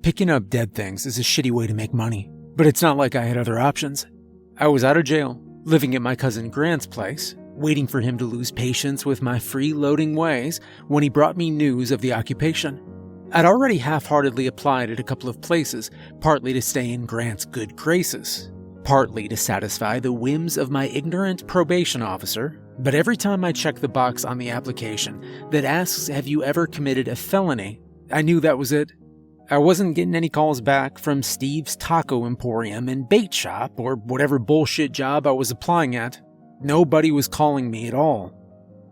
Picking up dead things is a shitty way to make money, but it's not like I had other options. I was out of jail, living at my cousin Grant's place, waiting for him to lose patience with my freeloading ways when he brought me news of the occupation. I'd already half-heartedly applied at a couple of places, partly to stay in Grant's good graces, partly to satisfy the whims of my ignorant probation officer, but every time I checked the box on the application that asks, "Have you ever committed a felony?" I knew that was it. I wasn't getting any calls back from Steve's Taco Emporium and Bait Shop or whatever bullshit job I was applying at. Nobody was calling me at all.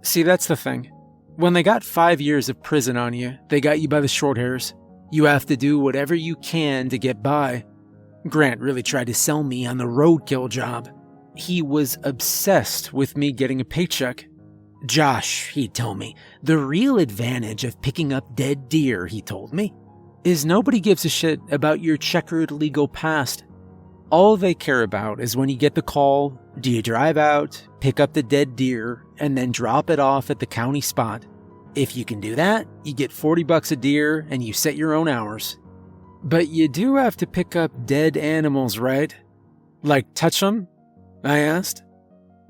See, that's the thing. When they got 5 years of prison on you, they got you by the short hairs. You have to do whatever you can to get by. Grant really tried to sell me on the roadkill job. He was obsessed with me getting a paycheck. Josh, he'd tell me, the real advantage of picking up dead deer, he told me, is nobody gives a shit about your checkered legal past. All they care about is when you get the call, do you drive out, pick up the dead deer, and then drop it off at the county spot. If you can do that, you get $40 a deer and you set your own hours. But you do have to pick up dead animals, right? Like touch them? I asked.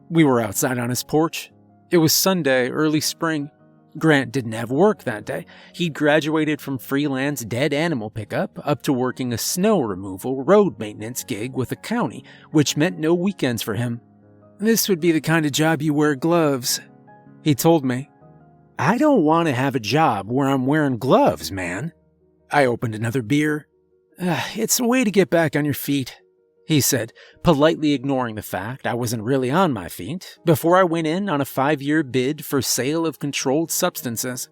We were outside on his porch. It was Sunday, early spring. Grant didn't have work that day. He'd graduated from freelance dead animal pickup up to working a snow removal road maintenance gig with the county, which meant no weekends for him. This would be the kind of job you wear gloves, he told me. I don't want to have a job where I'm wearing gloves, man. I opened another beer. It's a way to get back on your feet, he said, politely ignoring the fact I wasn't really on my feet before I went in on a 5-year bid for sale of controlled substances.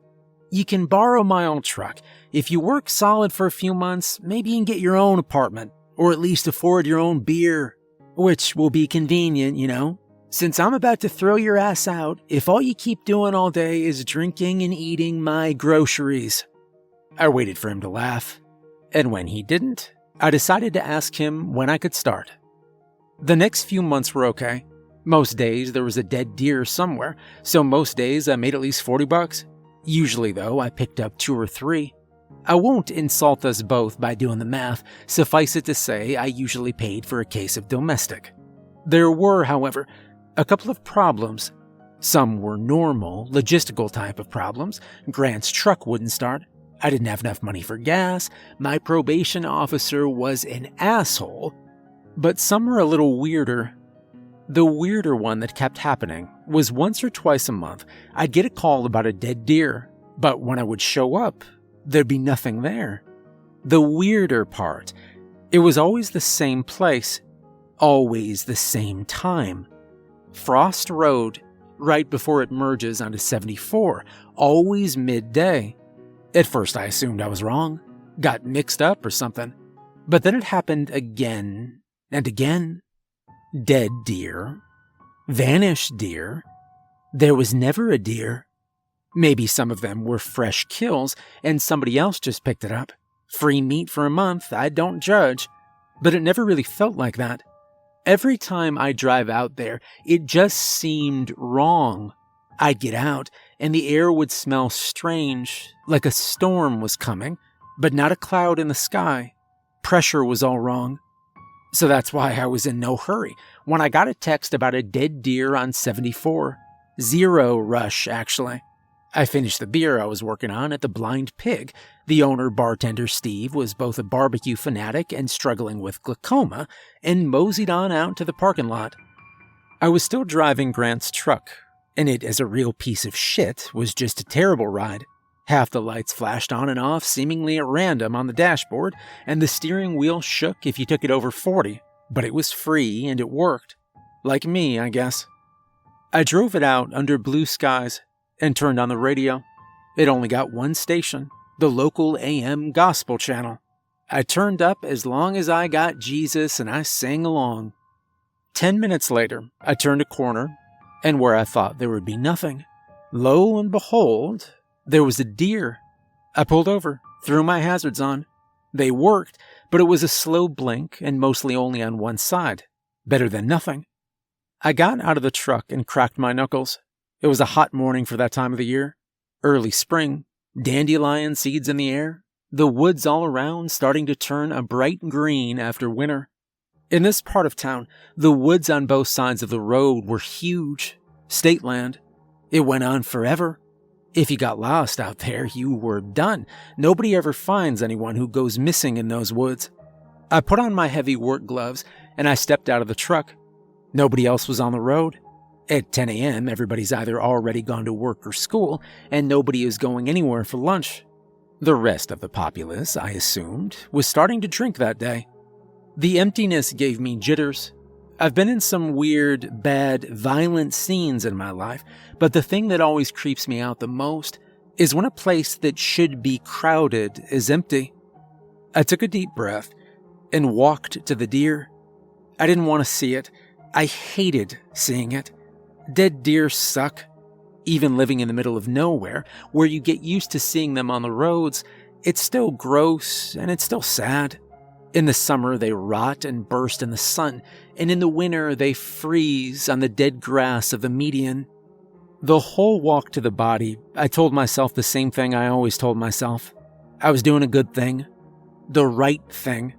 You can borrow my old truck. If you work solid for a few months, maybe you can get your own apartment, or at least afford your own beer, which will be convenient, you know. Since I'm about to throw your ass out if all you keep doing all day is drinking and eating my groceries. I waited for him to laugh, and when he didn't, I decided to ask him when I could start. The next few months were okay. Most days there was a dead deer somewhere, so most days I made at least $40. Usually, though, I picked up 2 or 3. I won't insult us both by doing the math. Suffice it to say, I usually paid for a case of domestic. There were, however, a couple of problems. Some were normal, logistical type of problems. Grant's truck wouldn't start. I didn't have enough money for gas. My probation officer was an asshole. But some were a little weirder. The weirder one that kept happening was once or twice a month, I'd get a call about a dead deer, but when I would show up, there'd be nothing there. The weirder part, it was always the same place, always the same time. Frost Road, right before it merges onto 74, always midday. At first I assumed I was wrong, got mixed up or something, but then it happened again and again. Dead deer, vanished deer. There was never a deer. Maybe some of them were fresh kills and somebody else just picked it up. Free meat for a month, I don't judge, but it never really felt like that. Every time I drive out there, it just seemed wrong. I'd get out and the air would smell strange, like a storm was coming, but not a cloud in the sky. Pressure was all wrong. So that's why I was in no hurry when I got a text about a dead deer on 74. Zero rush, actually. I finished the beer I was working on at the Blind Pig. The owner, bartender Steve, was both a barbecue fanatic and struggling with glaucoma, and moseyed on out to the parking lot. I was still driving Grant's truck, and it, as a real piece of shit, was just a terrible ride. Half the lights flashed on and off seemingly at random on the dashboard, and the steering wheel shook if you took it over 40, but it was free and it worked. Like me, I guess. I drove it out under blue skies and turned on the radio. It only got one station, the local AM gospel channel. I turned up As Long As I Got Jesus and I sang along. 10 minutes later, I turned a corner, and where I thought there would be nothing, lo and behold, there was a deer. I pulled over, threw my hazards on. They worked, but it was a slow blink and mostly only on one side. Better than nothing. I got out of the truck and cracked my knuckles. It was a hot morning for that time of the year. Early spring, dandelion seeds in the air, the woods all around starting to turn a bright green after winter. In this part of town, the woods on both sides of the road were huge, state land. It went on forever. If you got lost out there, you were done. Nobody ever finds anyone who goes missing in those woods. I put on my heavy work gloves and I stepped out of the truck. Nobody else was on the road. At 10 a.m., everybody's either already gone to work or school, and nobody is going anywhere for lunch. The rest of the populace, I assumed, was starting to drink that day. The emptiness gave me jitters. I've been in some weird, bad, violent scenes in my life, but the thing that always creeps me out the most is when a place that should be crowded is empty. I took a deep breath and walked to the deer. I didn't want to see it. I hated seeing it. Dead deer suck. Even living in the middle of nowhere, where you get used to seeing them on the roads, it's still gross and it's still sad. In the summer, they rot and burst in the sun, and in the winter, they freeze on the dead grass of the median. The whole walk to the body, I told myself the same thing I always told myself. I was doing a good thing. The right thing.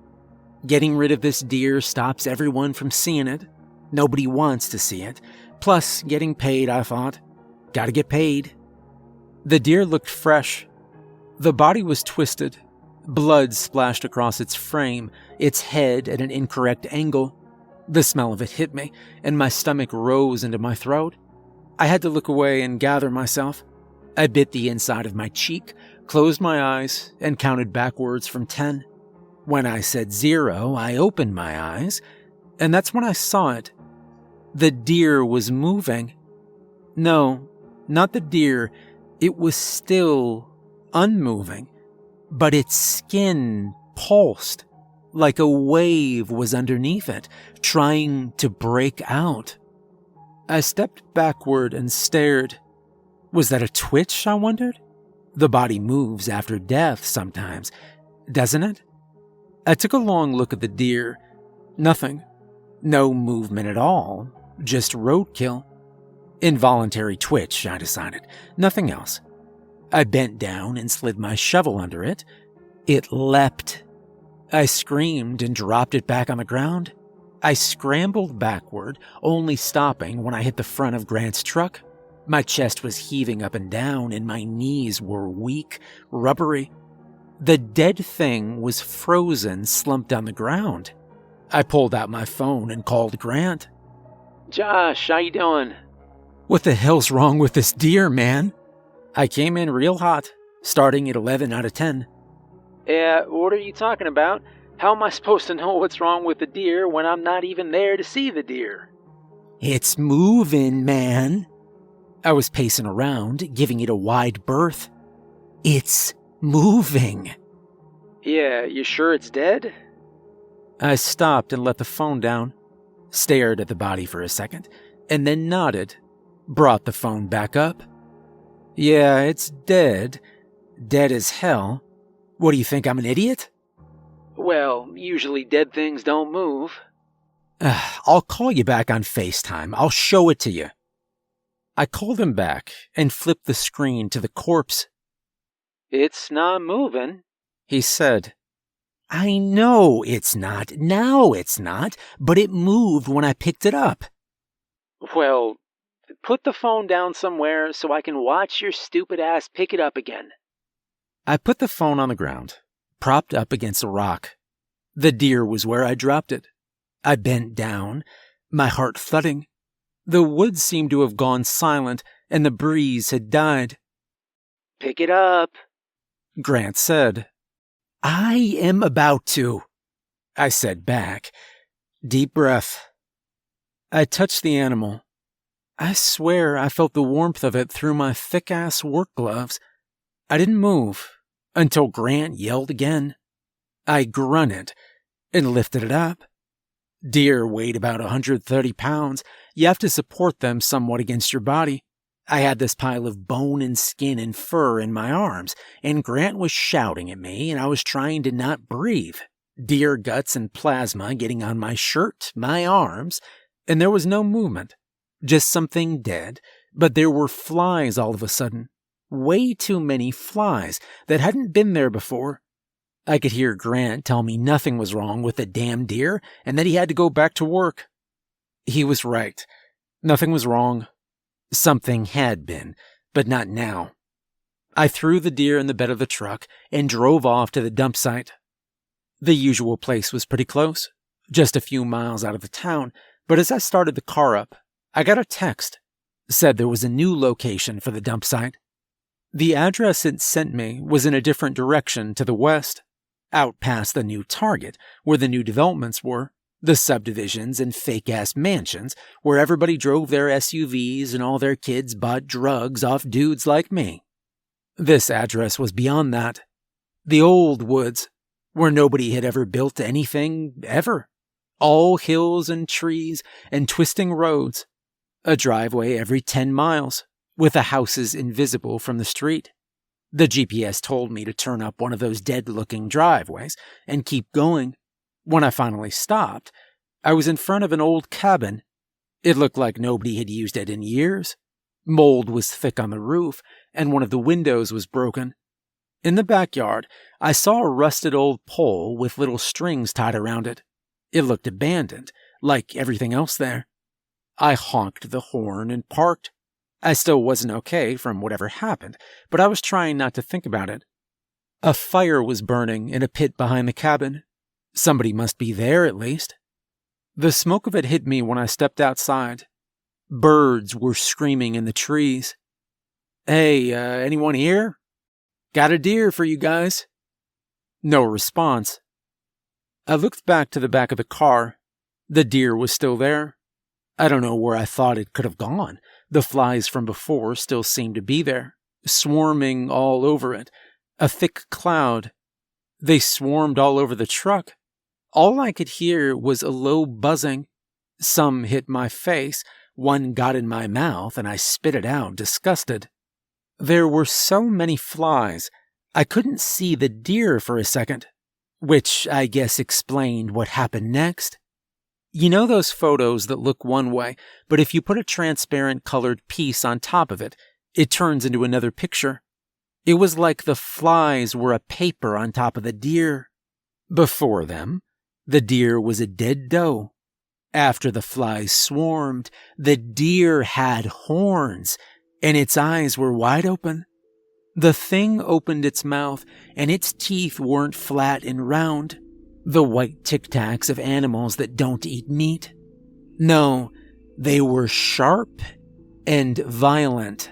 Getting rid of this deer stops everyone from seeing it. Nobody wants to see it. Plus, getting paid, I thought. Gotta get paid. The deer looked fresh. The body was twisted. Blood splashed across its frame, its head at an incorrect angle. The smell of it hit me, and my stomach rose into my throat. I had to look away and gather myself. I bit the inside of my cheek, closed my eyes, and counted backwards from 10. When I said 0, I opened my eyes, and that's when I saw it. The deer was moving. No, not the deer. It was still unmoving, but its skin pulsed like a wave was underneath it, trying to break out. I stepped backward and stared. Was that a twitch, I wondered? The body moves after death sometimes, doesn't it? I took a long look at the deer. Nothing. No movement at all. Just roadkill. Involuntary twitch, I decided. Nothing else. I bent down and slid my shovel under it. It leapt. I screamed and dropped it back on the ground. I scrambled backward, only stopping when I hit the front of Grant's truck. My chest was heaving up and down, and my knees were weak, rubbery. The dead thing was frozen, slumped on the ground. I pulled out my phone and called Grant. Josh, how you doing? What the hell's wrong with this deer, man? I came in real hot, starting at 11 out of 10. What are you talking about? How am I supposed to know what's wrong with the deer when I'm not even there to see the deer? It's moving, man. I was pacing around, giving it a wide berth. It's moving. Yeah, you sure it's dead? I stopped and let the phone down, stared at the body for a second, and then nodded, brought the phone back up. Yeah, it's dead. Dead as hell. What do you think, I'm an idiot? Well, usually dead things don't move. I'll call you back on FaceTime. I'll show it to you. I called him back and flipped the screen to the corpse. It's not moving, he said. I know it's not. Now it's not, but it moved when I picked it up. Well, put the phone down somewhere so I can watch your stupid ass pick it up again. I put the phone on the ground, propped up against a rock. The deer was where I dropped it. I bent down, my heart thudding. The woods seemed to have gone silent, and the breeze had died. Pick it up, Grant said. I am about to, I said back. Deep breath. I touched the animal. I swear I felt the warmth of it through my thick-ass work gloves. I didn't move until Grant yelled again. I grunted and lifted it up. Deer weighed about 130 pounds. You have to support them somewhat against your body. I had this pile of bone and skin and fur in my arms, and Grant was shouting at me, and I was trying to not breathe. Deer guts and plasma getting on my shirt, my arms, and there was no movement. Just something dead, but there were flies all of a sudden. Way too many flies that hadn't been there before. I could hear Grant tell me nothing was wrong with the damn deer and that he had to go back to work. He was right. Nothing was wrong. Something had been, but not now. I threw the deer in the bed of the truck and drove off to the dump site. The usual place was pretty close, just a few miles out of the town, but as I started the car up, I got a text. Said there was a new location for the dump site. The address it sent me was in a different direction to the west, out past the new target, where the new developments were, the subdivisions and fake-ass mansions where everybody drove their SUVs and all their kids bought drugs off dudes like me. This address was beyond that. The old woods, where nobody had ever built anything, ever. All hills and trees and twisting roads. A driveway every 10 miles, with the houses invisible from the street. The GPS told me to turn up one of those dead-looking driveways and keep going. When I finally stopped, I was in front of an old cabin. It looked like nobody had used it in years. Mold was thick on the roof, and one of the windows was broken. In the backyard, I saw a rusted old pole with little strings tied around it. It looked abandoned, like everything else there. I honked the horn and parked. I still wasn't okay from whatever happened, but I was trying not to think about it. A fire was burning in a pit behind the cabin. Somebody must be there, at least. The smoke of it hit me when I stepped outside. Birds were screaming in the trees. Hey, anyone here? Got a deer for you guys. No response. I looked back to the back of the car. The deer was still there. I don't know where I thought it could have gone. The flies from before still seemed to be there, swarming all over it, a thick cloud. They swarmed all over the truck. All I could hear was a low buzzing. Some hit my face, one got in my mouth, and I spit it out, disgusted. There were so many flies, I couldn't see the deer for a second, which I guess explained what happened next. You know those photos that look one way, but if you put a transparent colored piece on top of it, it turns into another picture? It was like the flies were a paper on top of the deer. Before them, the deer was a dead doe. After the flies swarmed, the deer had horns, and its eyes were wide open. The thing opened its mouth, and its teeth weren't flat and round, the white tic-tacs of animals that don't eat meat. No, they were sharp and violent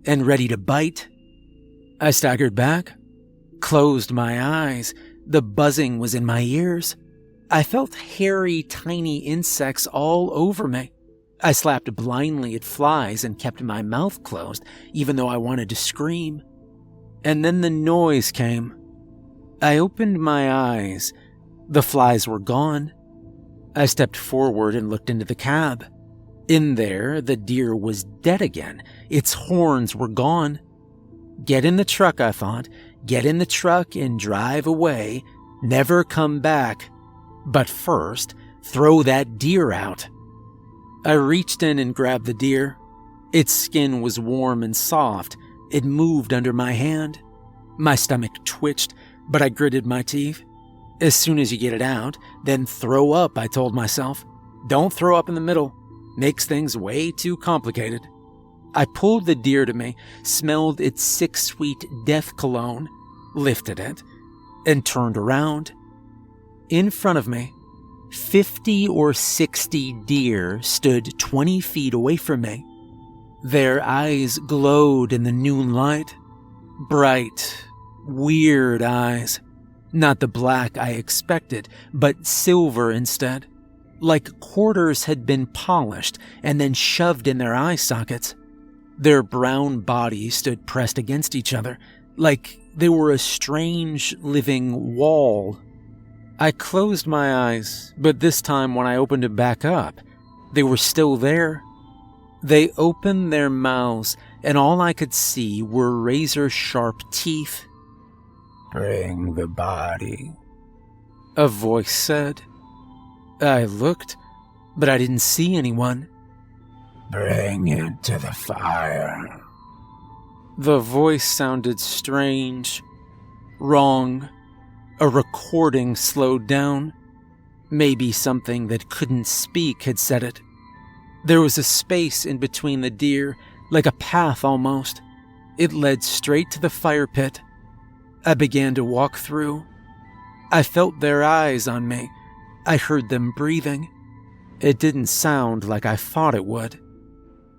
and ready to bite. I staggered back, closed my eyes. The buzzing was in my ears. I felt hairy, tiny insects all over me. I slapped blindly at flies and kept my mouth closed, even though I wanted to scream. And then the noise came. I opened my eyes. The flies were gone. I stepped forward and looked into the cab. In there, the deer was dead again. Its horns were gone. Get in the truck, I thought. Get in the truck and drive away. Never come back. But first, throw that deer out. I reached in and grabbed the deer. Its skin was warm and soft. It moved under my hand. My stomach twitched, but I gritted my teeth. As soon as you get it out, then throw up, I told myself. Don't throw up in the middle. Makes things way too complicated. I pulled the deer to me, smelled its sick, sweet death cologne, lifted it, and turned around. In front of me, 50 or 60 deer stood 20 feet away from me. Their eyes glowed in the noon light. Bright, weird eyes. Not the black I expected, but silver instead. Like quarters had been polished and then shoved in their eye sockets. Their brown bodies stood pressed against each other, like they were a strange living wall. I closed my eyes, but this time when I opened them back up, they were still there. They opened their mouths, and all I could see were razor-sharp teeth. "Bring the body," a voice said. I looked, but I didn't see anyone. "Bring it to the fire." The voice sounded strange, wrong. A recording slowed down. Maybe something that couldn't speak had said it. There was a space in between the deer, like a path almost. It led straight to the fire pit. I began to walk through. I felt their eyes on me. I heard them breathing. It didn't sound like I thought it would.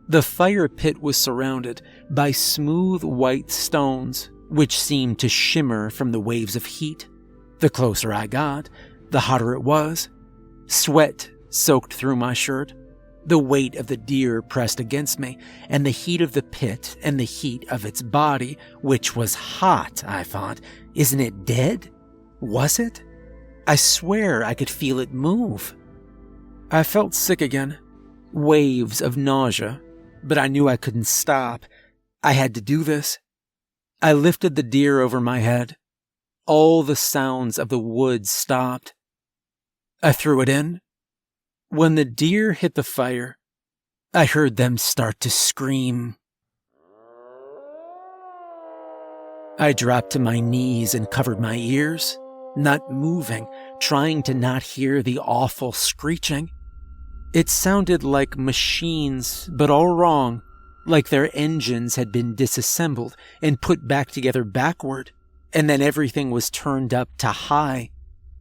The fire pit was surrounded by smooth white stones, which seemed to shimmer from the waves of heat. The closer I got, the hotter it was. Sweat soaked through my shirt. The weight of the deer pressed against me, and the heat of the pit and the heat of its body, which was hot, I thought. Isn't it dead? Was it? I swear I could feel it move. I felt sick again. Waves of nausea, but I knew I couldn't stop. I had to do this. I lifted the deer over my head. All the sounds of the woods stopped. I threw it in. When the deer hit the fire, I heard them start to scream. I dropped to my knees and covered my ears, not moving, trying to not hear the awful screeching. It sounded like machines, but all wrong, like their engines had been disassembled and put back together backward, and then everything was turned up to high.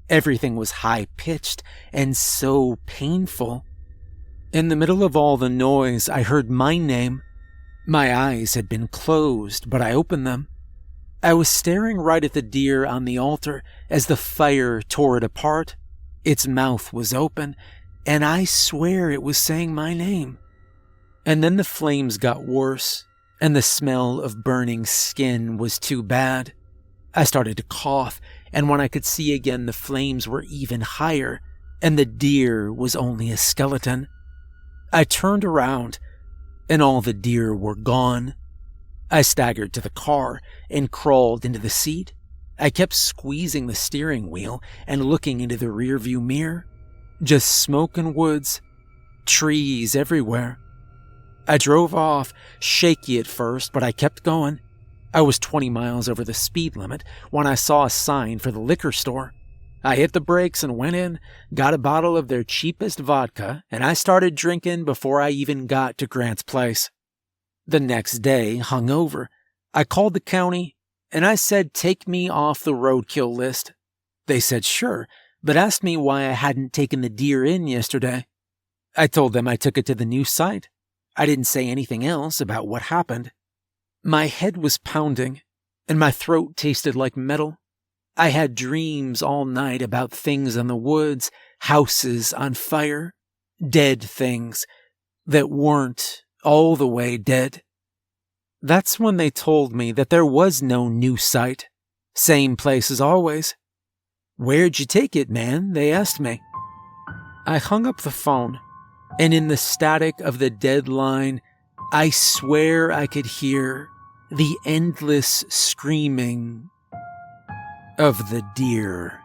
Everything was high-pitched and so painful. In the middle of all the noise, I heard my name. My eyes had been closed, but I opened them. I was staring right at the deer on the altar as the fire tore it apart. Its mouth was open, and I swear it was saying my name. And then the flames got worse, and the smell of burning skin was too bad. I started to cough, and when I could see again, the flames were even higher, and the deer was only a skeleton. I turned around, and all the deer were gone. I staggered to the car and crawled into the seat. I kept squeezing the steering wheel and looking into the rearview mirror. Just smoke and woods, trees everywhere. I drove off, shaky at first, but I kept going. I was 20 miles over the speed limit when I saw a sign for the liquor store. I hit the brakes and went in, got a bottle of their cheapest vodka, and I started drinking before I even got to Grant's place. The next day, hungover, I called the county, and I said take me off the roadkill list. They said sure, but asked me why I hadn't taken the deer in yesterday. I told them I took it to the new site. I didn't say anything else about what happened. My head was pounding, and my throat tasted like metal. I had dreams all night about things in the woods, houses on fire, dead things that weren't all the way dead. That's when they told me that there was no new site. Same place as always. "Where'd you take it, man?" they asked me. I hung up the phone, and in the static of the dead line, I swear I could hear the endless screaming of the deer.